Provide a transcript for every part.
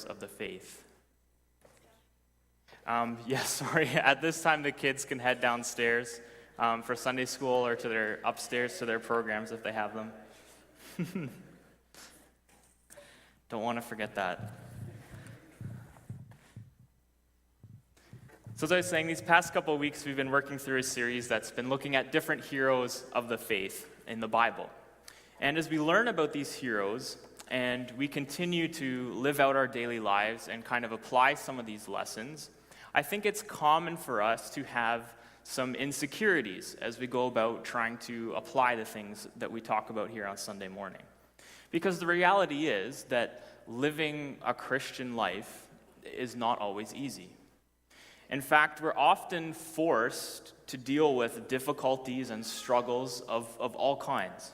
of the faith. Sorry. At this time, the kids can head downstairs for Sunday school or to their upstairs to their programs if they have them. Don't want to forget that. So as I was saying, these past couple of weeks, we've been working through a series that's been looking at different heroes of the faith in the Bible. And as we learn about these heroes, and we continue to live out our daily lives and kind of apply some of these lessons, I think it's common for us to have some insecurities as we go about trying to apply the things that we talk about here on Sunday morning. Because the reality is that living a Christian life is not always easy. In fact, we're often forced to deal with difficulties and struggles of all kinds.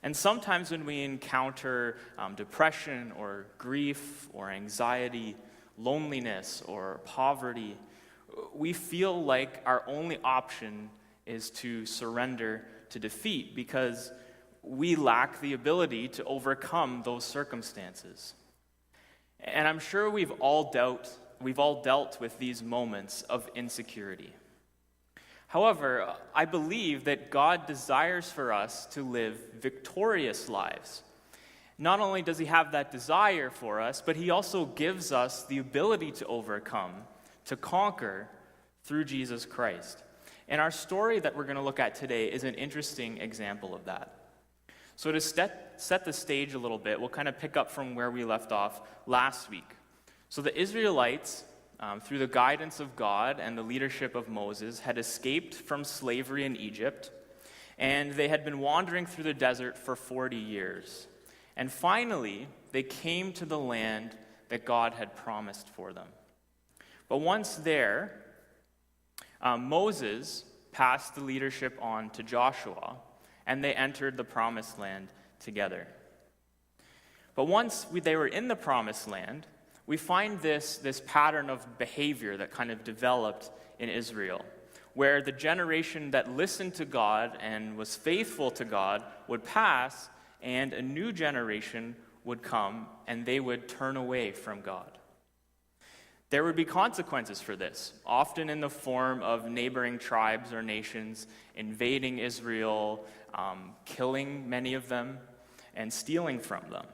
And sometimes when we encounter depression or grief or anxiety, loneliness or poverty, we feel like our only option is to surrender to defeat because we lack the ability to overcome those circumstances. And I'm sure we've all dealt with these moments of insecurity. However, I believe that God desires for us to live victorious lives. Not only does he have that desire for us, but he also gives us the ability to overcome, to conquer through Jesus Christ. And our story that we're going to look at today is an interesting example of that. So to set the stage a little bit, we'll kind of pick up from where we left off last week. So the Israelites, through the guidance of God and the leadership of Moses, had escaped from slavery in Egypt, and they had been wandering through the desert for 40 years. And finally, they came to the land that God had promised for them. But once there, Moses passed the leadership on to Joshua, and they entered the promised land together. But once they were in the promised land, we find this pattern of behavior that kind of developed in Israel, where the generation that listened to God and was faithful to God would pass, and a new generation would come, and they would turn away from God. There would be consequences for this, often in the form of neighboring tribes or nations invading Israel, killing many of them, and stealing from them.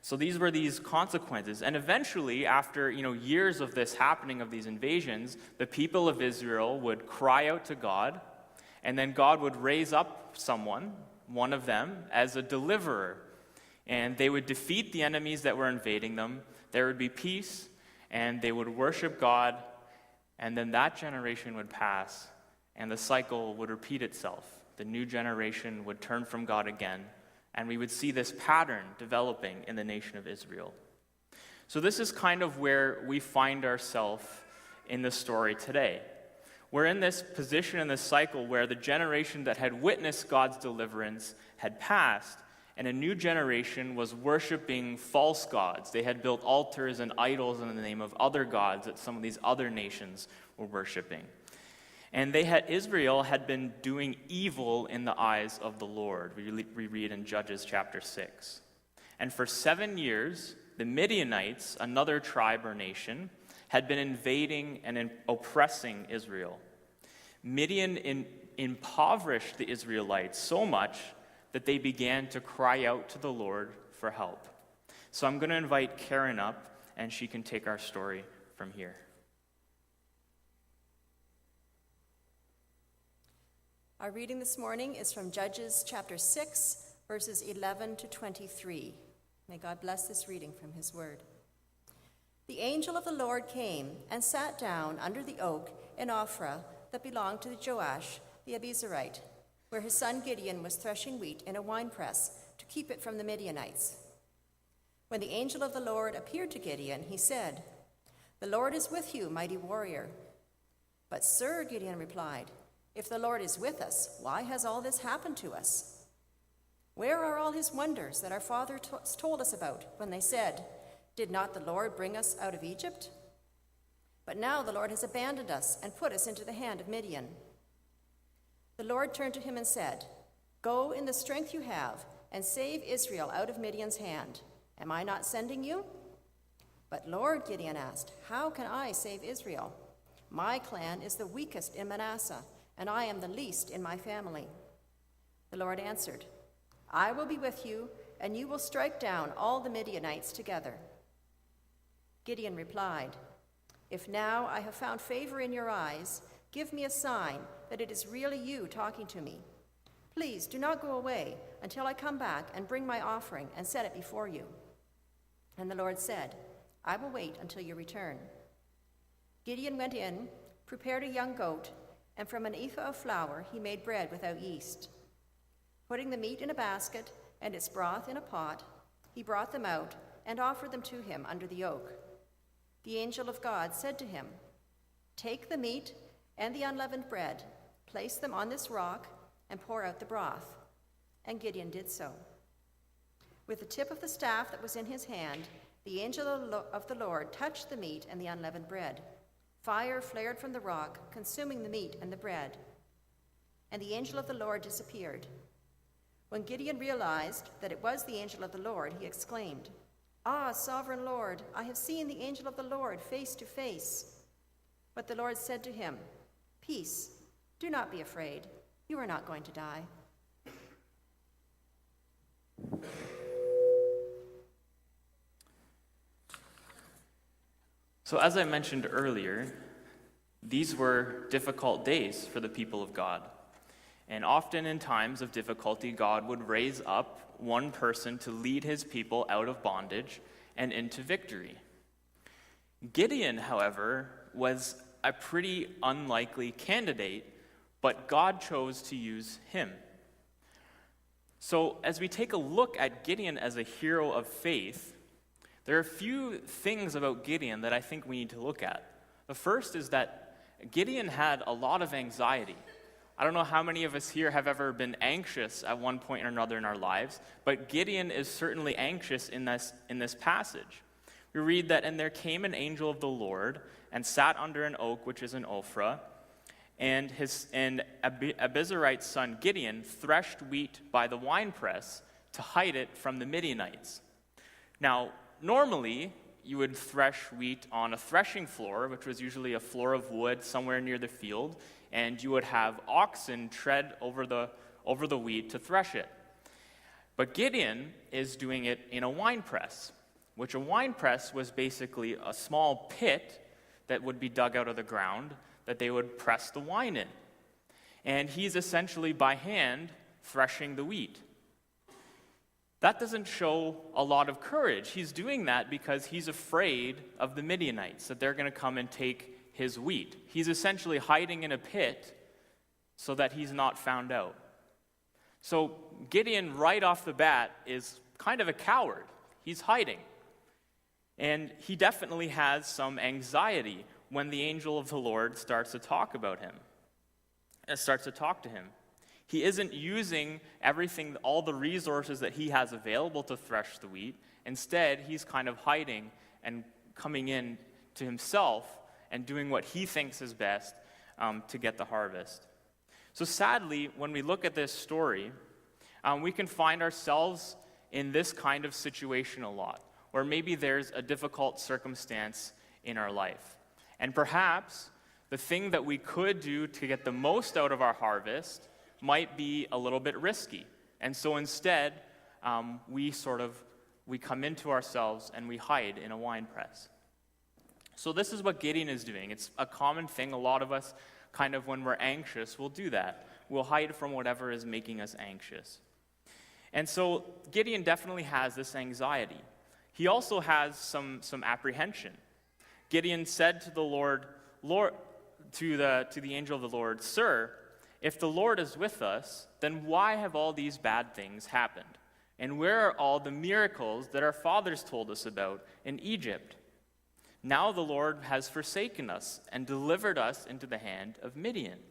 So these were these consequences. And eventually, after years of this happening, of these invasions, the people of Israel would cry out to God, and then God would raise up someone, one of them, as a deliverer. And they would defeat the enemies that were invading them. There would be peace, and they would worship God, and then that generation would pass, and the cycle would repeat itself. The new generation would turn from God again, and we would see this pattern developing in the nation of Israel. So this is kind of where we find ourselves in the story today. We're in this position in this cycle where the generation that had witnessed God's deliverance had passed, and a new generation was worshiping false gods. They had built altars and idols in the name of other gods that some of these other nations were worshiping. And Israel had been doing evil in the eyes of the Lord. We read in Judges chapter 6. And for 7 years, the Midianites, another tribe or nation, had been invading and oppressing Israel. Midian impoverished the Israelites so much that they began to cry out to the Lord for help. So I'm going to invite Karen up, and she can take our story from here. Our reading this morning is from Judges chapter 6, verses 11 to 23. May God bless this reading from his word. The angel of the Lord came and sat down under the oak in Ophrah that belonged to Joash the Abiezrite, where his son Gideon was threshing wheat in a winepress to keep it from the Midianites. When the angel of the Lord appeared to Gideon, he said, "The Lord is with you, mighty warrior." "But sir," Gideon replied, "if the Lord is with us, why has all this happened to us? Where are all his wonders that our father told us about when they said, 'Did not the Lord bring us out of Egypt?' But now the Lord has abandoned us and put us into the hand of Midian." The Lord turned to him and said, "Go in the strength you have and save Israel out of Midian's hand." Am I not sending you?" "But Lord," Gideon asked, "how can I save Israel? My clan is the weakest in Manasseh, and I am the least in my family." The Lord answered, "I will be with you, and you will strike down all the Midianites together." Gideon replied, "If now I have found favor in your eyes, give me a sign that it is really you talking to me. Please do not go away until I come back and bring my offering and set it before you." And the Lord said, "I will wait until you return." Gideon went in, prepared a young goat, and from an ephah of flour he made bread without yeast. Putting the meat in a basket and its broth in a pot, he brought them out and offered them to him under the oak. The angel of God said to him, "Take the meat and the unleavened bread, place them on this rock, and pour out the broth." And Gideon did so. With the tip of the staff that was in his hand, the angel of the Lord touched the meat and the unleavened bread. Fire flared from the rock, consuming the meat and the bread. And the angel of the Lord disappeared. When Gideon realized that it was the angel of the Lord, he exclaimed, "Ah, sovereign Lord, I have seen the angel of the Lord face to face." But the Lord said to him, "Peace, do not be afraid. You are not going to die." So, as I mentioned earlier, these were difficult days for the people of God. And often in times of difficulty, God would raise up one person to lead his people out of bondage and into victory. Gideon, however, was a pretty unlikely candidate, but God chose to use him. So, as we take a look at Gideon as a hero of faith, there are a few things about Gideon that I think we need to look at. The first is that Gideon had a lot of anxiety. I don't know how many of us here have ever been anxious at one point or another in our lives, but Gideon is certainly anxious in this passage. We read that, "And there came an angel of the Lord and sat under an oak, which is an Ophrah, and Abizarite's son Gideon threshed wheat by the winepress to hide it from the Midianites." Now, normally, you would thresh wheat on a threshing floor, which was usually a floor of wood somewhere near the field, and you would have oxen tread over the wheat to thresh it. But Gideon is doing it in a winepress, which a winepress was basically a small pit that would be dug out of the ground that they would press the wine in. And he's essentially by hand threshing the wheat. That doesn't show a lot of courage. He's doing that because he's afraid of the Midianites, that they're going to come and take his wheat. He's essentially hiding in a pit so that he's not found out. So Gideon, right off the bat, is kind of a coward. He's hiding. And he definitely has some anxiety when the angel of the Lord starts to talk about him, and starts to talk to him. He isn't using everything, all the resources that he has available to thresh the wheat. Instead, he's kind of hiding and coming in to himself and doing what he thinks is best to get the harvest. So sadly, when we look at this story, we can find ourselves in this kind of situation a lot, where maybe there's a difficult circumstance in our life. And perhaps the thing that we could do to get the most out of our harvest might be a little bit risky. And so instead, we come into ourselves and we hide in a wine press. So this is what Gideon is doing. It's a common thing. A lot of us, kind of when we're anxious, will do that. We'll hide from whatever is making us anxious. And so Gideon definitely has this anxiety. He also has some apprehension. Gideon said to the to the angel of the Lord, "Sir, if the Lord is with us, then why have all these bad things happened? And where are all the miracles that our fathers told us about in Egypt? Now the Lord has forsaken us and delivered us into the hand of Midian."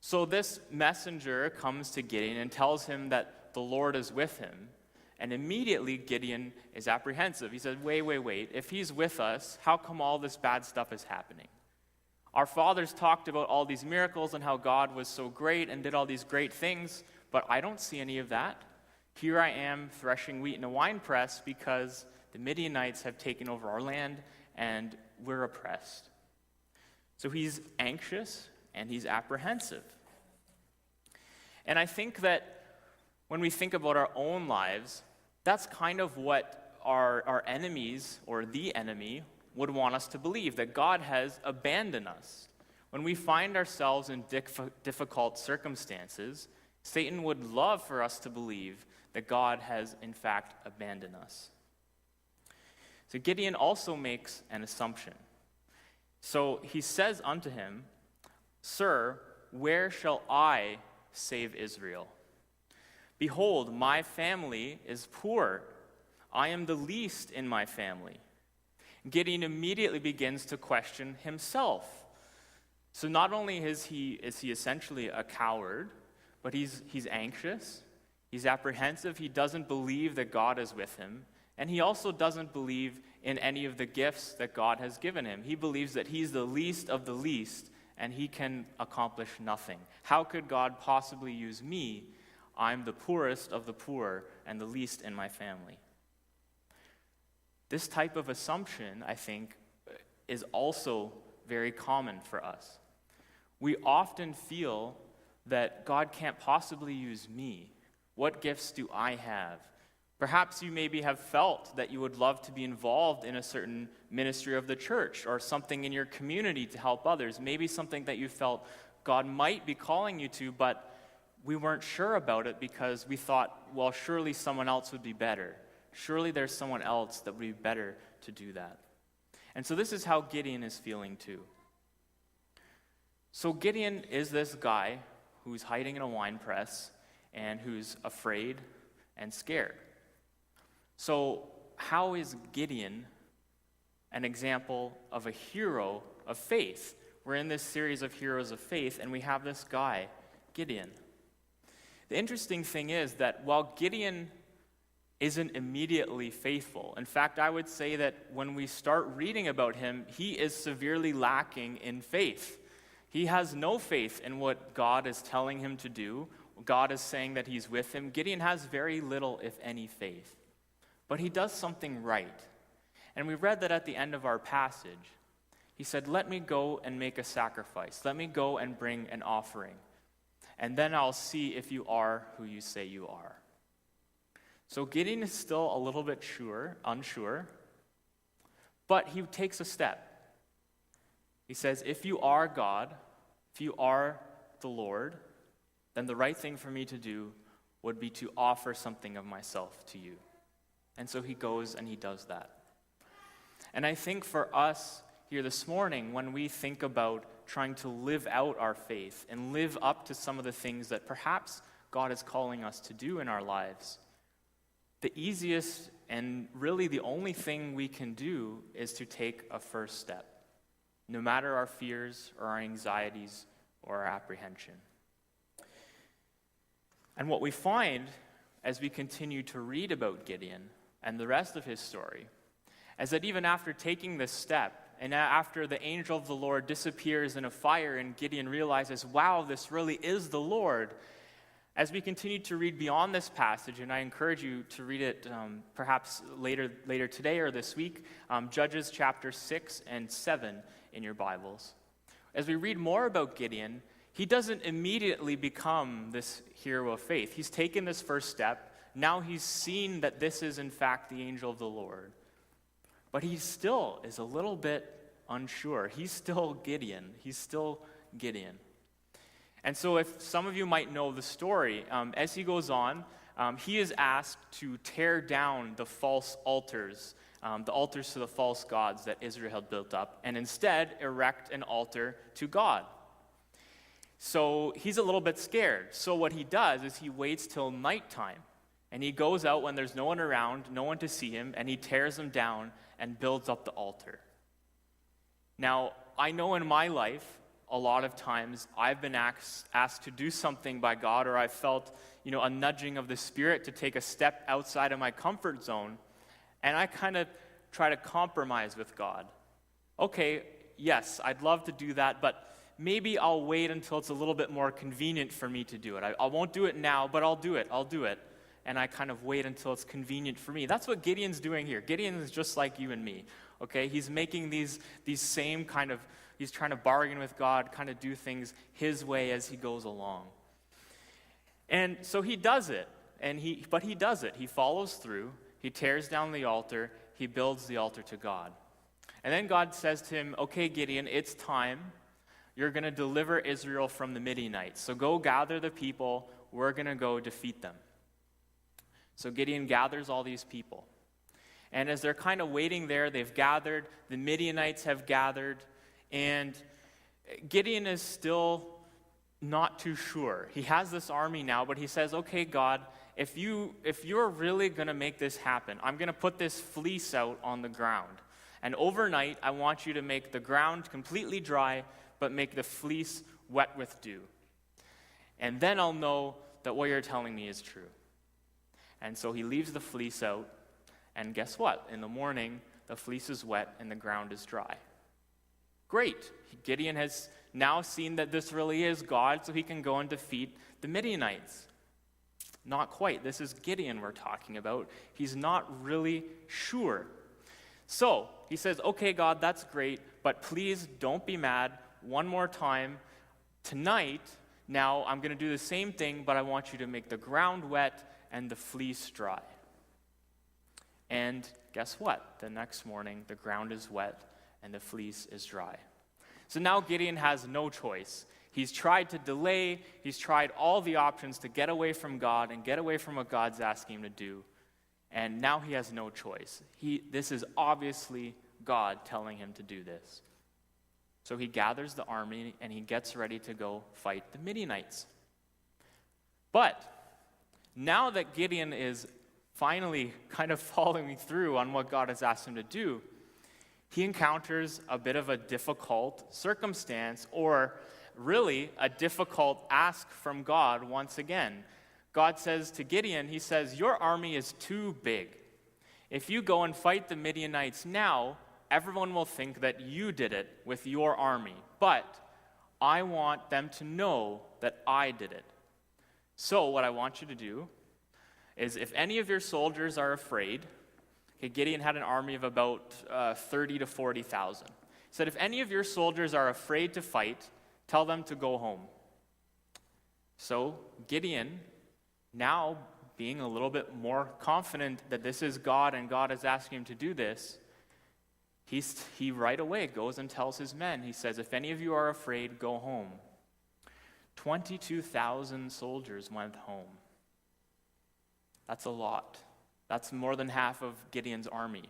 So this messenger comes to Gideon and tells him that the Lord is with him. And immediately Gideon is apprehensive. He said, wait. If he's with us, how come all this bad stuff is happening? Our fathers talked about all these miracles and how God was so great and did all these great things, but I don't see any of that. Here I am threshing wheat in a winepress because the Midianites have taken over our land and we're oppressed. So he's anxious and he's apprehensive. And I think that when we think about our own lives, that's kind of what our enemies, or the enemy, would want us to believe, that God has abandoned us. When we find ourselves in difficult circumstances, Satan would love for us to believe that God has, in fact, abandoned us. So Gideon also makes an assumption. So he says unto him, Sir, where shall I save Israel? Behold, my family is poor. I am the least in my family. Gideon immediately begins to question himself. So not only is he essentially a coward, but he's anxious, he's apprehensive, he doesn't believe that God is with him, and he also doesn't believe in any of the gifts that God has given him. He believes that he's the least of the least, and he can accomplish nothing. How could God possibly use me? I'm the poorest of the poor and the least in my family. This type of assumption, I think, is also very common for us. We often feel that God can't possibly use me. What gifts do I have? Perhaps you maybe have felt that you would love to be involved in a certain ministry of the church or something in your community to help others. Maybe something that you felt God might be calling you to, but we weren't sure about it because we thought, well, surely someone else would be better. Surely there's someone else that would be better to do that. And so this is how Gideon is feeling too. So Gideon is this guy who's hiding in a wine press and who's afraid and scared. So how is Gideon an example of a hero of faith? We're in this series of heroes of faith, and we have this guy, Gideon. The interesting thing is that while Gideon isn't immediately faithful, in fact, I would say that when we start reading about him, he is severely lacking in faith. He has no faith in what God is telling him to do. God is saying that he's with him. Gideon has very little, if any, faith. But he does something right. And we read that at the end of our passage. He said, let me go and make a sacrifice. Let me go and bring an offering. And then I'll see if you are who you say you are. So Gideon is still a little bit unsure, but he takes a step. He says, if you are God, if you are the Lord, then the right thing for me to do would be to offer something of myself to you. And so he goes and he does that. And I think for us here this morning, when we think about trying to live out our faith and live up to some of the things that perhaps God is calling us to do in our lives, the easiest and really the only thing we can do is to take a first step, no matter our fears or our anxieties or our apprehension. And what we find as we continue to read about Gideon and the rest of his story is that even after taking this step, and after the angel of the Lord disappears in a fire and Gideon realizes, wow, this really is the Lord, as we continue to read beyond this passage, and I encourage you to read it perhaps later today or this week, Judges chapter 6 and 7 in your Bibles. As we read more about Gideon, he doesn't immediately become this hero of faith. He's taken this first step. Now he's seen that this is in fact the angel of the Lord. But he still is a little bit unsure. He's still Gideon. And so if some of you might know the story, as he goes on, he is asked to tear down the false altars, the altars to the false gods that Israel had built up, and instead erect an altar to God. So he's a little bit scared. So what he does is he waits till nighttime, and he goes out when there's no one around, no one to see him, and he tears them down and builds up the altar. Now, I know in my life, a lot of times I've been asked to do something by God, or I've felt, a nudging of the Spirit to take a step outside of my comfort zone, and I kind of try to compromise with God. Okay, yes, I'd love to do that, but maybe I'll wait until it's a little bit more convenient for me to do it. I won't do it now, but I'll do it. and I kind of wait until it's convenient for me. That's what Gideon's doing here. Gideon is just like you and me, okay? He's making these same kind of, he's trying to bargain with God, kind of do things his way as he goes along. And so he does it, but he does it. He follows through. He tears down the altar. He builds the altar to God. And then God says to him, okay, Gideon, it's time. You're going to deliver Israel from the Midianites. So go gather the people. We're going to go defeat them. So Gideon gathers all these people. And as they're kind of waiting there, they've gathered, the Midianites have gathered, and Gideon is still not too sure. He has this army now, but he says, okay, God, if you're really going to make this happen, I'm going to put this fleece out on the ground. And overnight, I want you to make the ground completely dry, but make the fleece wet with dew. And then I'll know that what you're telling me is true. And so he leaves the fleece out, and guess what? In the morning, the fleece is wet and the ground is dry. Great. Gideon has now seen that this really is God, so he can go and defeat the Midianites. Not quite. This is Gideon we're talking about. He's not really sure. So he says, okay, God, that's great, but please don't be mad. One more time. Tonight, now I'm going to do the same thing, but I want you to make the ground wet and the fleece dry. And guess what? The next morning, the ground is wet and the fleece is dry. So now Gideon has no choice. He's tried to delay. He's tried all the options to get away from God and get away from what God's asking him to do. And now he has no choice. This is obviously God telling him to do this. So he gathers the army and he gets ready to go fight the Midianites. But now that Gideon is finally kind of following through on what God has asked him to do, he encounters a bit of a difficult circumstance, or really a difficult ask from God once again. God says to Gideon, he says, your army is too big. If you go and fight the Midianites now, everyone will think that you did it with your army. But I want them to know that I did it. So what I want you to do is, if any of your soldiers are afraid, okay, Gideon had an army of about 30 to 40,000. He said, if any of your soldiers are afraid to fight, tell them to go home. So Gideon, now being a little bit more confident that this is God and God is asking him to do this, he right away goes and tells his men, he says, if any of you are afraid, go home. 22,000 soldiers went home. That's a lot. That's more than half of Gideon's army.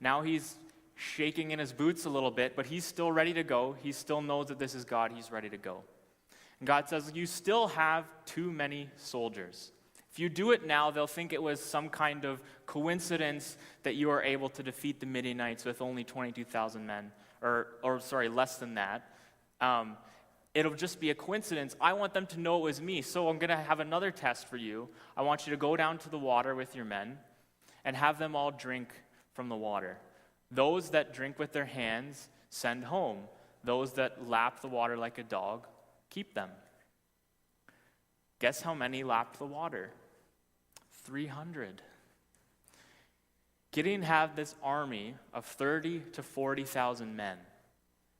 Now he's shaking in his boots a little bit, but he's still ready to go. He still knows that this is God. He's ready to go. And God says, you still have too many soldiers. If you do it now, they'll think it was some kind of coincidence that you are able to defeat the Midianites with only 22,000 men, less than that. It'll just be a coincidence. I want them to know it was me, so I'm going to have another test for you. I want you to go down to the water with your men and have them all drink from the water. Those that drink with their hands, send home. Those that lap the water like a dog, keep them. Guess how many lapped the water? 300. Gideon had this army of 30 to 40,000 men.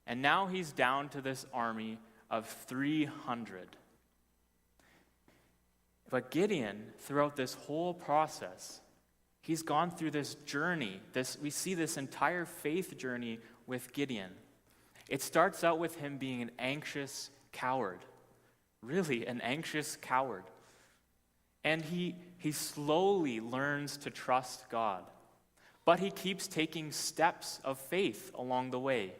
And now he's down to this army of 300. But Gideon, throughout this whole process, he's gone through this journey. We see this entire faith journey with Gideon. It starts out with him being an anxious coward. Really, an anxious coward. And he slowly learns to trust God. But he keeps taking steps of faith along the way.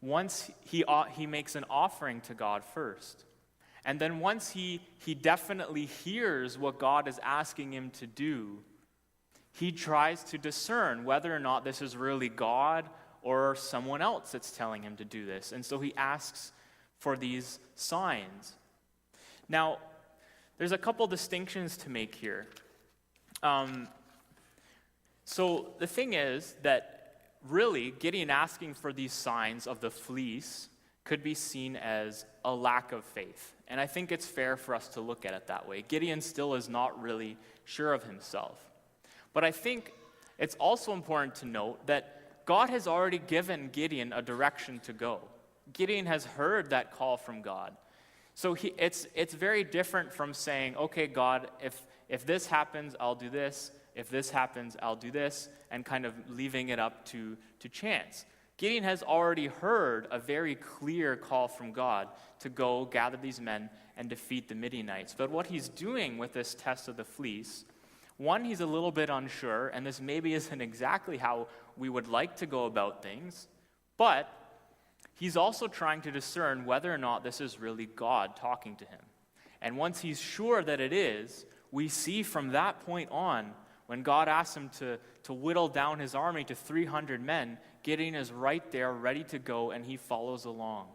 Once he makes an offering to God first. And then once he definitely hears what God is asking him to do, he tries to discern whether or not this is really God or someone else that's telling him to do this. And so he asks for these signs. Now, there's a couple distinctions to make here. So the thing is that really, Gideon asking for these signs of the fleece could be seen as a lack of faith. And I think it's fair for us to look at it that way. Gideon still is not really sure of himself. But I think it's also important to note that God has already given Gideon a direction to go. Gideon has heard that call from God. So it's very different from saying, okay, God, if this happens, I'll do this. If this happens, I'll do this, and kind of leaving it up to chance. Gideon has already heard a very clear call from God to go gather these men and defeat the Midianites. But what he's doing with this test of the fleece, one, he's a little bit unsure, and this maybe isn't exactly how we would like to go about things, but he's also trying to discern whether or not this is really God talking to him. And once he's sure that it is, we see from that point on, when God asks him to whittle down his army to 300 men, Gideon is right there, ready to go, and he follows along.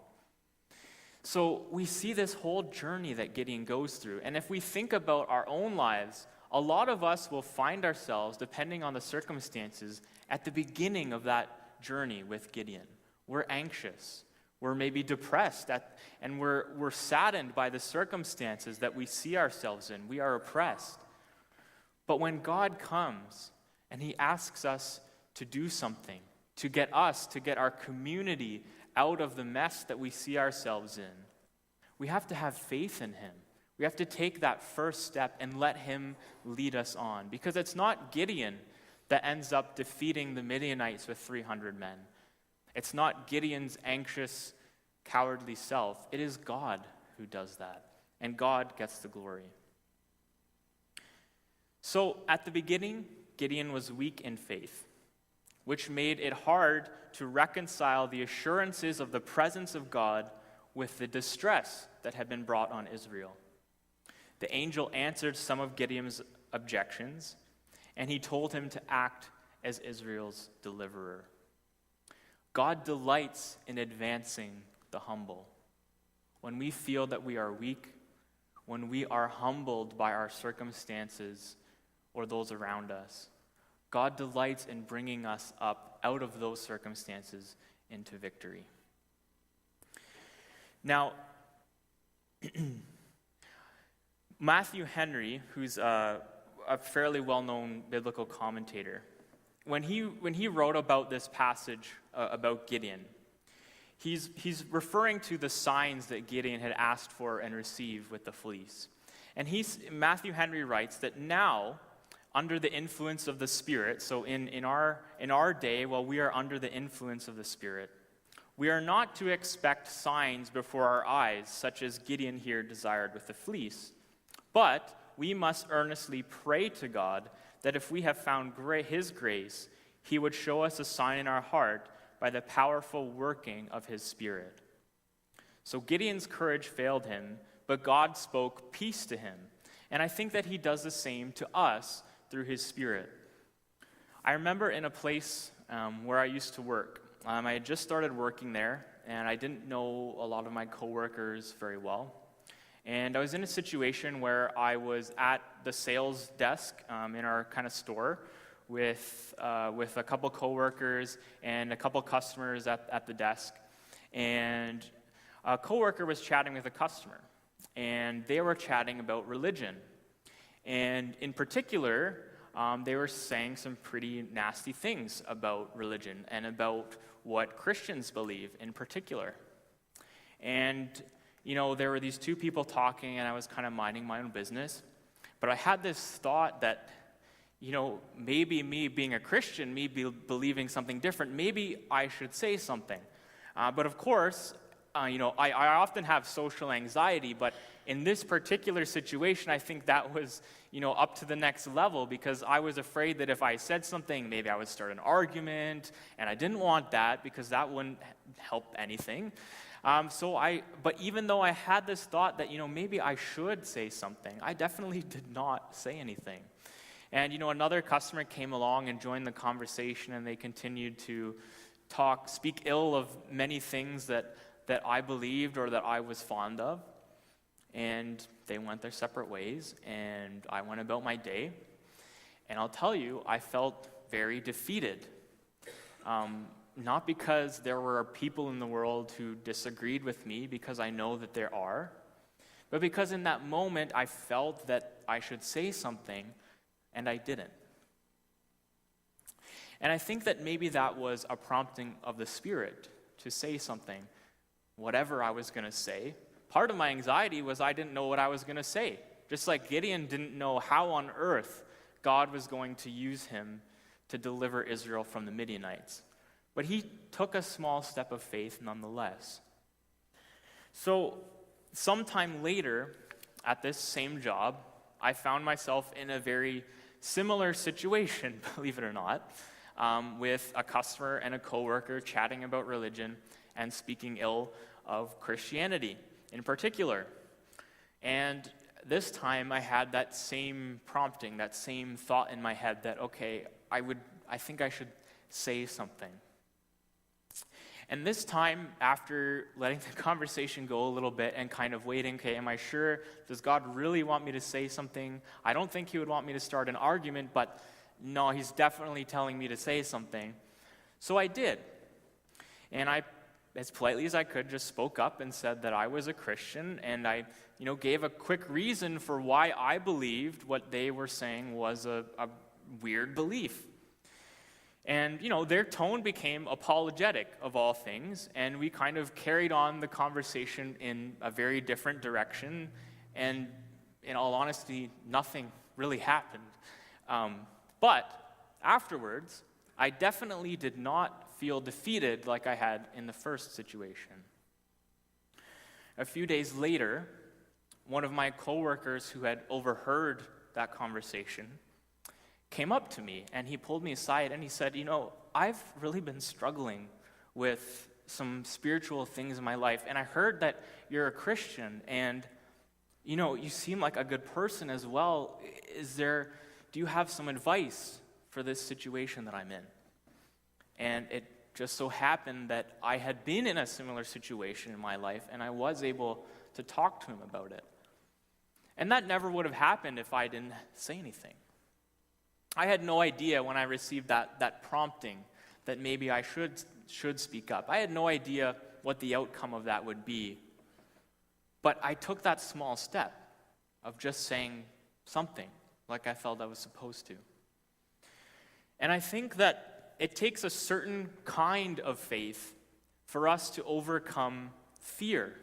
So we see this whole journey that Gideon goes through. And if we think about our own lives, a lot of us will find ourselves, depending on the circumstances, at the beginning of that journey with Gideon. We're anxious. We're maybe depressed, and we're saddened by the circumstances that we see ourselves in. We are oppressed. But when God comes and he asks us to do something, to get our community out of the mess that we see ourselves in, we have to have faith in him. We have to take that first step and let him lead us on. Because it's not Gideon that ends up defeating the Midianites with 300 men. It's not Gideon's anxious, cowardly self. It is God who does that. And God gets the glory. So at the beginning, Gideon was weak in faith, which made it hard to reconcile the assurances of the presence of God with the distress that had been brought on Israel. The angel answered some of Gideon's objections, and he told him to act as Israel's deliverer. God delights in advancing the humble. When we feel that we are weak, when we are humbled by our circumstances or those around us, God delights in bringing us up out of those circumstances into victory. Now, Matthew Henry, who's a fairly well-known biblical commentator, when he wrote about this passage about Gideon, he's referring to the signs that Gideon had asked for and received with the fleece. And Matthew Henry writes that now, under the influence of the Spirit, so in our day, while we are under the influence of the Spirit, we are not to expect signs before our eyes, such as Gideon here desired with the fleece, but we must earnestly pray to God that if we have found his grace, he would show us a sign in our heart by the powerful working of his Spirit. So Gideon's courage failed him, but God spoke peace to him. And I think that he does the same to us through his Spirit. I remember in a place where I used to work. I had just started working there, and I didn't know a lot of my coworkers very well. And I was in a situation where I was at the sales desk in our kind of store with a couple coworkers and a couple customers at the desk. And a coworker was chatting with a customer, and they were chatting about religion. And in particular, they were saying some pretty nasty things about religion and about what Christians believe in particular. And, there were these two people talking, and I was kind of minding my own business. But I had this thought that, maybe me being a Christian, me believing something different, maybe I should say something. But of course, I often have social anxiety, but in this particular situation, I think that was, up to the next level, because I was afraid that if I said something, maybe I would start an argument, and I didn't want that because that wouldn't help anything. But even though I had this thought that, maybe I should say something, I definitely did not say anything. And, another customer came along and joined the conversation, and they continued to speak ill of many things that I believed or that I was fond of. And they went their separate ways, and I went about my day. And I'll tell you, I felt very defeated. not because there were people in the world who disagreed with me, because I know that there are, but because in that moment I felt that I should say something, and I didn't. And I think that maybe that was a prompting of the Spirit to say something, whatever I was going to say. Part of my anxiety was I didn't know what I was going to say. Just like Gideon didn't know how on earth God was going to use him to deliver Israel from the Midianites. But he took a small step of faith nonetheless. So sometime later, at this same job, I found myself in a very similar situation, believe it or not, with a customer and a coworker chatting about religion and speaking ill of Christianity in particular. And this time I had that same prompting, that same thought in my head that, okay, I think I should say something. And this time, after letting the conversation go a little bit and kind of waiting, okay, am I sure? Does God really want me to say something? I don't think he would want me to start an argument, but no, he's definitely telling me to say something. So I did. And I, as politely as I could, just spoke up and said that I was a Christian, and I gave a quick reason for why I believed what they were saying was a weird belief. And, their tone became apologetic of all things, and we kind of carried on the conversation in a very different direction, and in all honesty, nothing really happened. But afterwards, I definitely did not feel defeated like I had in the first situation. A few days later, one of my coworkers who had overheard that conversation came up to me, and he pulled me aside and he said, I've really been struggling with some spiritual things in my life, and I heard that you're a Christian, and you seem like a good person as well. Do you have some advice for this situation that I'm in? And it just so happened that I had been in a similar situation in my life, and I was able to talk to him about it. And that never would have happened if I didn't say anything. I had no idea when I received that prompting that maybe I should speak up. I had no idea what the outcome of that would be. But I took that small step of just saying something like I felt I was supposed to. And I think that it takes a certain kind of faith for us to overcome fear,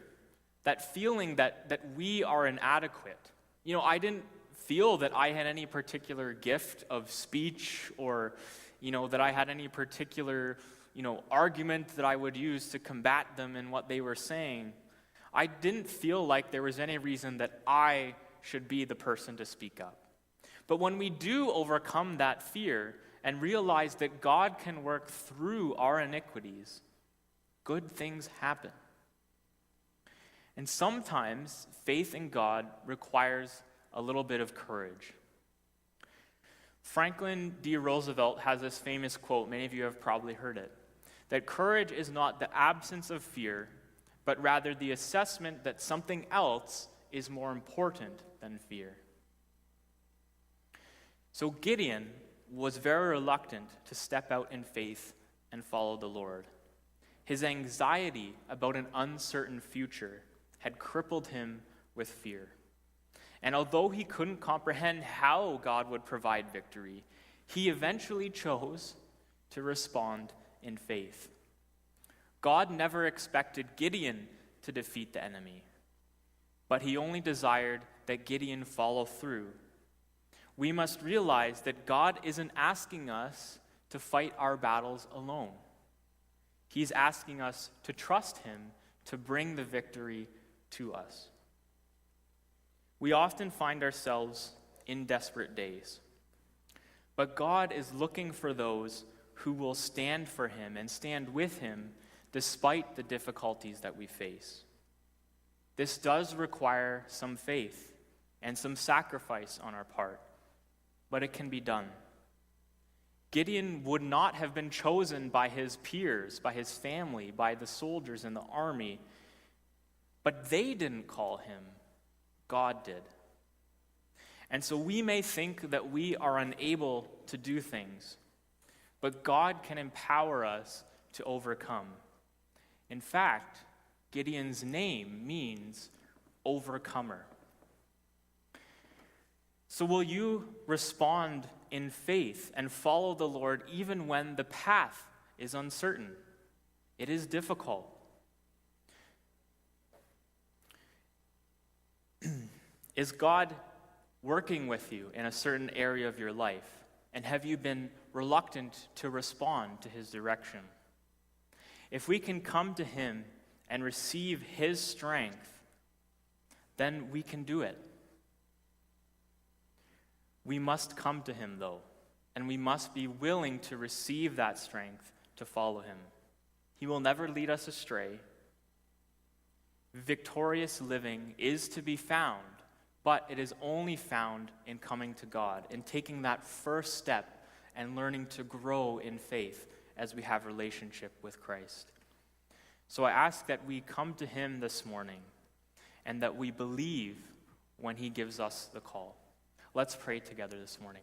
that feeling that we are inadequate. I didn't feel that I had any particular gift of speech, or that I had any particular argument that I would use to combat them in what they were saying. I didn't feel like there was any reason that I should be the person to speak up. But when we do overcome that fear and realize that God can work through our iniquities, good things happen. And sometimes faith in God requires a little bit of courage. Franklin D. Roosevelt has this famous quote, many of you have probably heard it, that courage is not the absence of fear, but rather the assessment that something else is more important than fear. So Gideon was very reluctant to step out in faith and follow the Lord. His anxiety about an uncertain future had crippled him with fear. And although he couldn't comprehend how God would provide victory, he eventually chose to respond in faith. God never expected Gideon to defeat the enemy, but he only desired that Gideon follow through. We must realize that God isn't asking us to fight our battles alone. He's asking us to trust him to bring the victory to us. We often find ourselves in desperate days, but God is looking for those who will stand for him and stand with him despite the difficulties that we face. This does require some faith and some sacrifice on our part, but it can be done. Gideon would not have been chosen by his peers, by his family, by the soldiers in the army, but they didn't call him. God did. And so we may think that we are unable to do things, but God can empower us to overcome. In fact, Gideon's name means overcomer. So will you respond in faith and follow the Lord even when the path is uncertain? It is difficult. Is God working with you in a certain area of your life? And have you been reluctant to respond to his direction? If we can come to him and receive his strength, then we can do it. We must come to him, though, and we must be willing to receive that strength to follow him. He will never lead us astray. Victorious living is to be found, but it is only found in coming to God, in taking that first step and learning to grow in faith as we have relationship with Christ. So I ask that we come to him this morning and that we believe when he gives us the call. Let's pray together this morning.